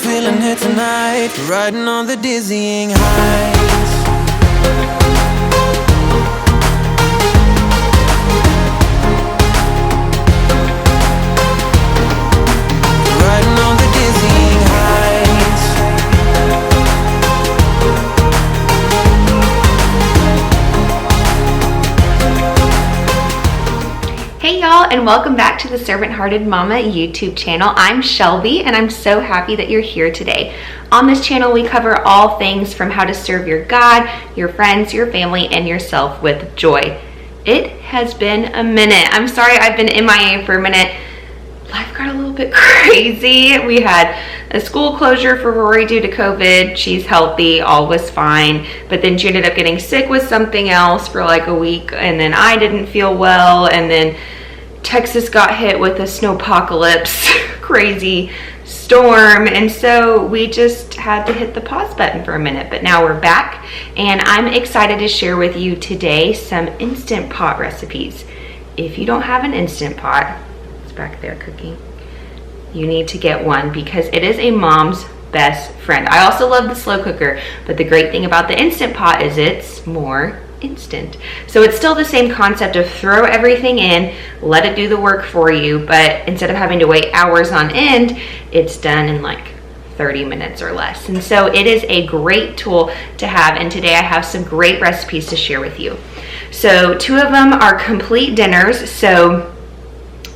feeling it tonight, riding on the dizzying heights. Riding on the dizzying heights. Hey y'all, and welcome back to the Servant Hearted Mama YouTube channel. I'm Shelby, and I'm so happy that you're here today. On this channel, we cover all things from how to serve your God, your friends, your family, and yourself with joy. It has been a minute. I'm sorry I've been MIA for a minute. Life got a little bit crazy. We had a school closure for Rory due to COVID. She's healthy, all was fine. But then she ended up getting sick with something else for like a week, and then I didn't feel well, and then Texas got hit with a snowpocalypse, crazy storm, and so we just had to hit the pause button for a minute. But now we're back, and I'm excited to share with you today some Instant Pot recipes. If you don't have an Instant Pot, it's back there cooking, you need to get one because it is a mom's best friend. I also love the slow cooker, but the great thing about the Instant Pot is it's more instant. So it's still the same concept of throw everything in, let it do the work for you, but instead of having to wait hours on end, it's done in like 30 minutes or less. And so it is a great tool to have, and today I have some great recipes to share with you. So two of them are complete dinners. So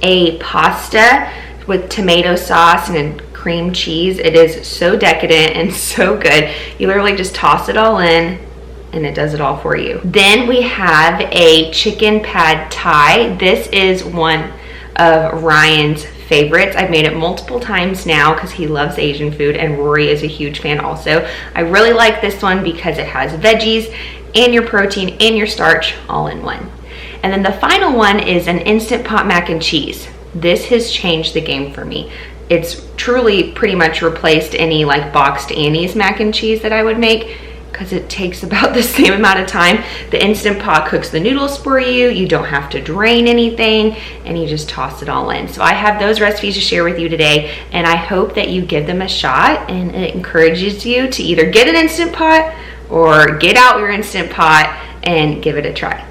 a pasta with tomato sauce and cream cheese. It is so decadent and so good. You literally just toss it all in and it does it all for you. Then we have a chicken pad thai. This is one of Ryan's favorites. I've made it multiple times now because he loves Asian food, and Rory is a huge fan also. I really like this one because it has veggies and your protein and your starch all in one. And then the final one is an Instant Pot mac and cheese. This has changed the game for me. It's truly pretty much replaced any like boxed Annie's mac and cheese that I would make, because it takes about the same amount of time. The Instant Pot cooks the noodles for you. You don't have to drain anything, and you just toss it all in. So I have those recipes to share with you today, and I hope that you give them a shot, and it encourages you to either get an Instant Pot or get out your Instant Pot and give it a try.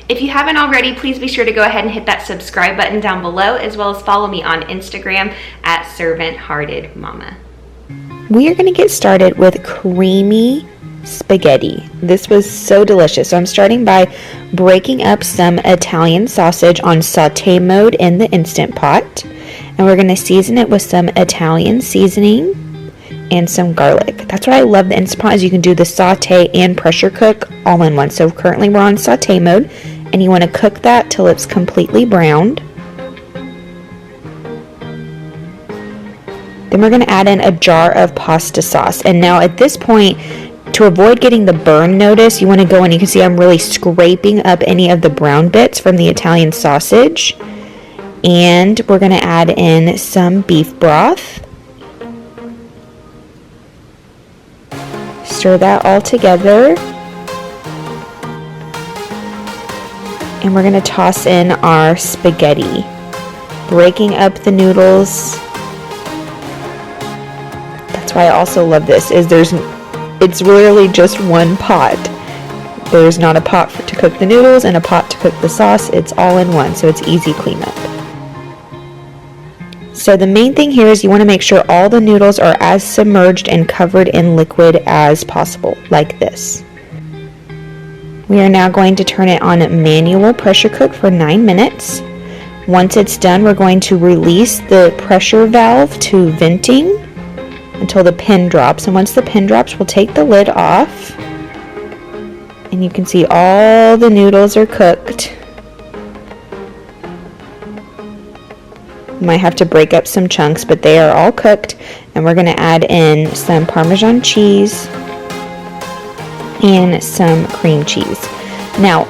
If you haven't already, please be sure to go ahead and hit that subscribe button down below, as well as follow me on Instagram at Servant Hearted Mama. We are going to get started with creamy spaghetti. This was so delicious. So I'm starting by breaking up some Italian sausage on saute mode in the Instant Pot. And we're going to season it with some Italian seasoning and some garlic. That's what I love the Instant Pot, is you can do the saute and pressure cook all in one. So currently we're on saute mode, and you want to cook that till it's completely browned. Then we're going to add in a jar of pasta sauce. And now at this point, to avoid getting the burn notice, you want to go and you can see I'm really scraping up any of the brown bits from the Italian sausage. And we're going to add in some beef broth. Stir that all together. And we're going to toss in our spaghetti, breaking up the noodles. That's why I also love this, is it's literally just one pot. There's not a pot to cook the noodles and a pot to cook the sauce. It's all in one, so it's easy cleanup. So the main thing here is you want to make sure all the noodles are as submerged and covered in liquid as possible, like this. We are now going to turn it on manual pressure cook for 9 minutes. Once it's done, we're going to release the pressure valve to venting until the pin drops. And once the pin drops, we'll take the lid off. And you can see all the noodles are cooked. You might have to break up some chunks, but they are all cooked. And we're going to add in some Parmesan cheese and some cream cheese. Now,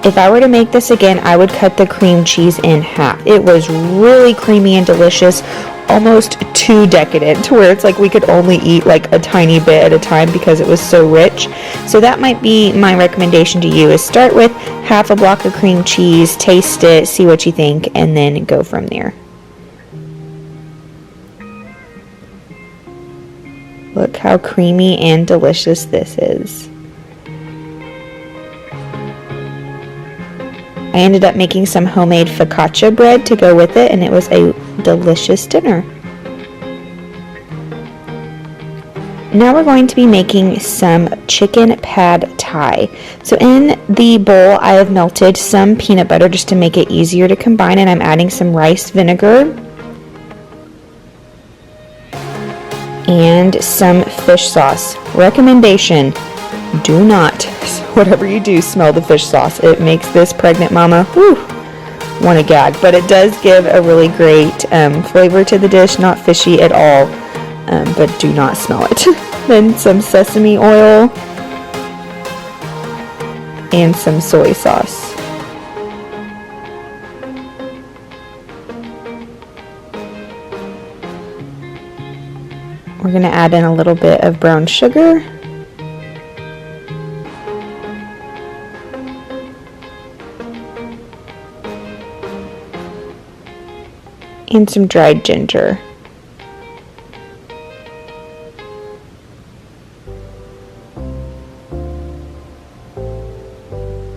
if I were to make this again, I would cut the cream cheese in half. It was really creamy and delicious, almost too decadent, to where it's like we could only eat like a tiny bit at a time because it was so rich. So that might be my recommendation to you, is start with half a block of cream cheese, taste it, see what you think, and then go from there. Look how creamy and delicious this is. I ended up making some homemade focaccia bread to go with it, and it was a delicious dinner. Now we're going to be making some chicken pad thai. So in the bowl, I have melted some peanut butter just to make it easier to combine, and I'm adding some rice vinegar and some fish sauce. Recommendation: do not, whatever you do, smell the fish sauce. It makes this pregnant mama, want to gag. But it does give a really great flavor to the dish, not fishy at all. But do not smell it. Then some sesame oil and some soy sauce. We're going to add in a little bit of brown sugar. And some dried ginger.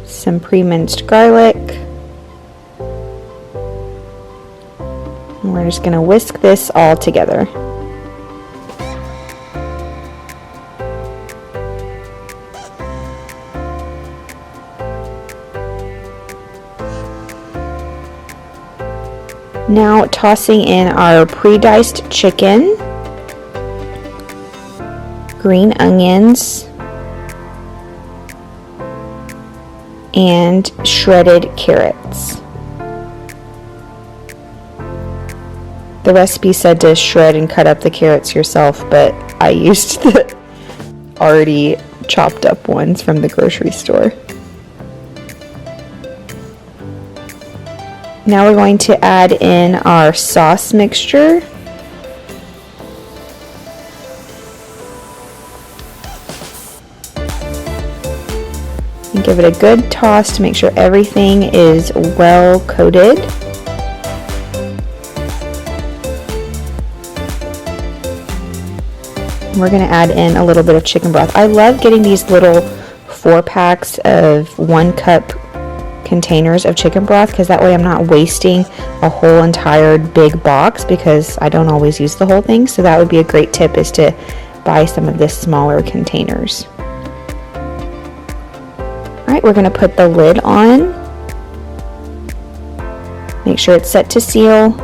Some pre-minced garlic. And we're just going to whisk this all together. Now tossing in our pre-diced chicken, green onions, and shredded carrots. The recipe said to shred and cut up the carrots yourself, but I used the already chopped up ones from the grocery store. Now we're going to add in our sauce mixture. And give it a good toss to make sure everything is well coated. We're going to add in a little bit of chicken broth. I love getting these little 4-packs of 1-cup containers of chicken broth, because that way I'm not wasting a whole entire big box, because I don't always use the whole thing. So that would be a great tip, is to buy some of the smaller containers. Alright, we're going to put the lid on. Make sure it's set to seal.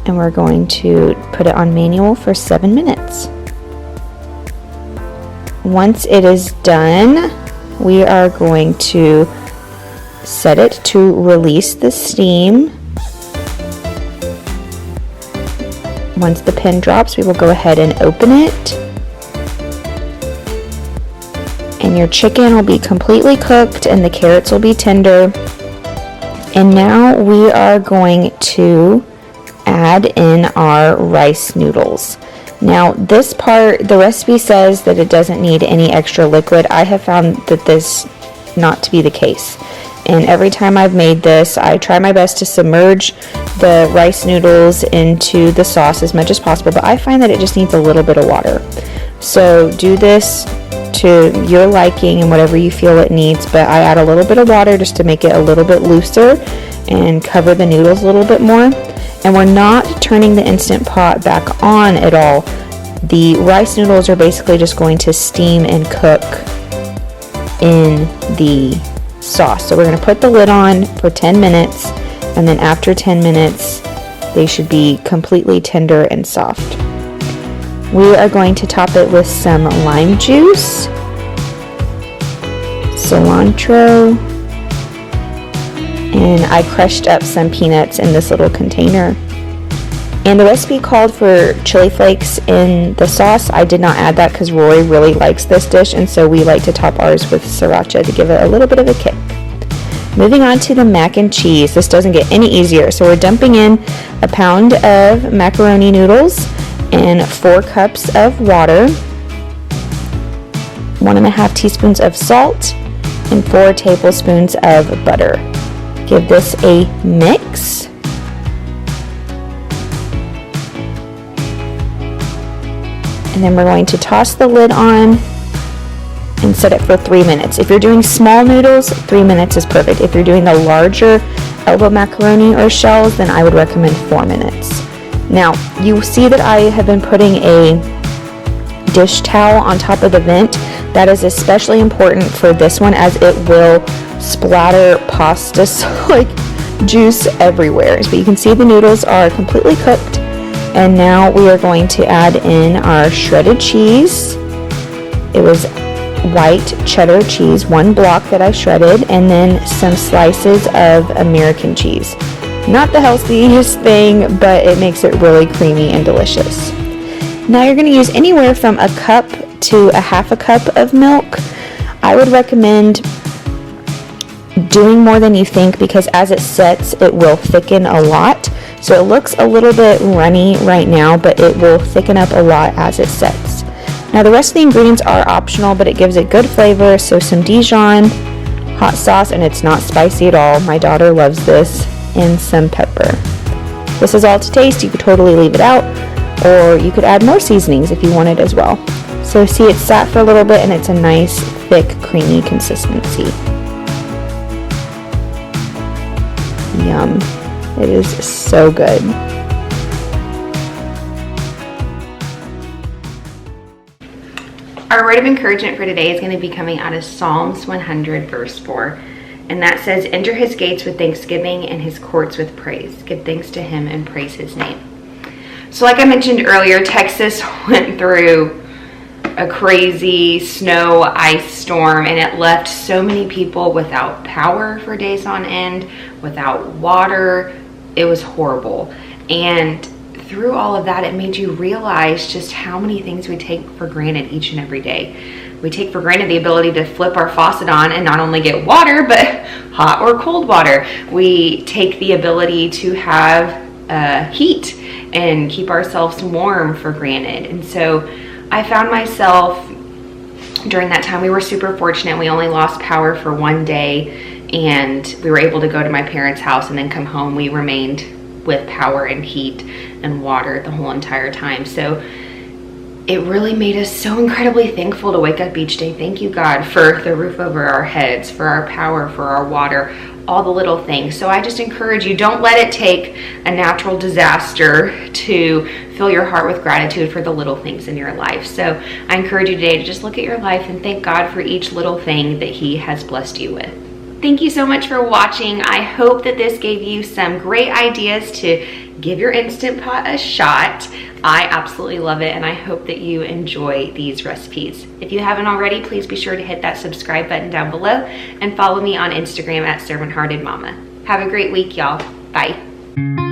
And we're going to put it on manual for 7 minutes. Once it is done, we are going to set it to release the steam. Once the pin drops, we will go ahead and open it. And your chicken will be completely cooked and the carrots will be tender. And now we are going to add in our rice noodles. Now this part, the recipe says that it doesn't need any extra liquid. I have found that this not to be the case. And every time I've made this, I try my best to submerge the rice noodles into the sauce as much as possible, but I find that it just needs a little bit of water. So do this to your liking and whatever you feel it needs, but I add a little bit of water just to make it a little bit looser and cover the noodles a little bit more. And we're not turning the Instant Pot back on at all. The rice noodles are basically just going to steam and cook in the sauce. So we're going to put the lid on for 10 minutes, and then after 10 minutes they should be completely tender and soft. We are going to top it with some lime juice, cilantro, and I crushed up some peanuts in this little container. And the recipe called for chili flakes in the sauce. I did not add that because Rory really likes this dish, and so we like to top ours with sriracha to give it a little bit of a kick. Moving on to the mac and cheese. This doesn't get any easier. So we're dumping in a pound of macaroni noodles and 4 cups of water, 1.5 teaspoons of salt, and 4 tablespoons of butter. Give this a mix. And then we're going to toss the lid on and set it for 3 minutes. If you're doing small noodles, 3 minutes is perfect. If you're doing the larger elbow macaroni or shells, then I would recommend 4 minutes. Now, you see that I have been putting a dish towel on top of the vent. That is especially important for this one, as it will splatter pasta like juice everywhere. But you can see the noodles are completely cooked. And now we are going to add in our shredded cheese. It was white cheddar cheese, 1 block that I shredded, and then some slices of American cheese. Not the healthiest thing, but it makes it really creamy and delicious. Now you're going to use anywhere from a cup to a half a cup of milk. I would recommend doing more than you think, because as it sets, it will thicken a lot. So it looks a little bit runny right now, but it will thicken up a lot as it sets. Now the rest of the ingredients are optional, but it gives it good flavor. So some Dijon hot sauce, and it's not spicy at all. My daughter loves this, and some pepper. This is all to taste. You could totally leave it out, or you could add more seasonings if you wanted as well. So see, it's sat for a little bit, and it's a nice, thick, creamy consistency. Yum. It is so good. Our word of encouragement for today is going to be coming out of Psalms 100 verse 4. And that says, enter his gates with thanksgiving and his courts with praise. Give thanks to him and praise his name. So like I mentioned earlier, Texas went through a crazy snow ice storm, and it left so many people without power for days on end, without water. It was horrible. And through all of that, it made you realize just how many things we take for granted each and every day. We take for granted the ability to flip our faucet on and not only get water, but hot or cold water. We take the ability to have heat and keep ourselves warm for granted. And so I found myself during that time, we were super fortunate. We only lost power for 1 day, and we were able to go to my parents' house and then come home. We remained with power and heat and water the whole entire time. So it really made us so incredibly thankful to wake up each day. Thank you, God, for the roof over our heads, for our power, for our water, all the little things. So I just encourage you, don't let it take a natural disaster to fill your heart with gratitude for the little things in your life. So I encourage you today to just look at your life and thank God for each little thing that he has blessed you with. Thank you so much for watching. I hope that this gave you some great ideas to give your Instant Pot a shot. I absolutely love it, and I hope that you enjoy these recipes. If you haven't already, please be sure to hit that subscribe button down below and follow me on Instagram at Servant Hearted Mama. Have a great week, y'all. Bye.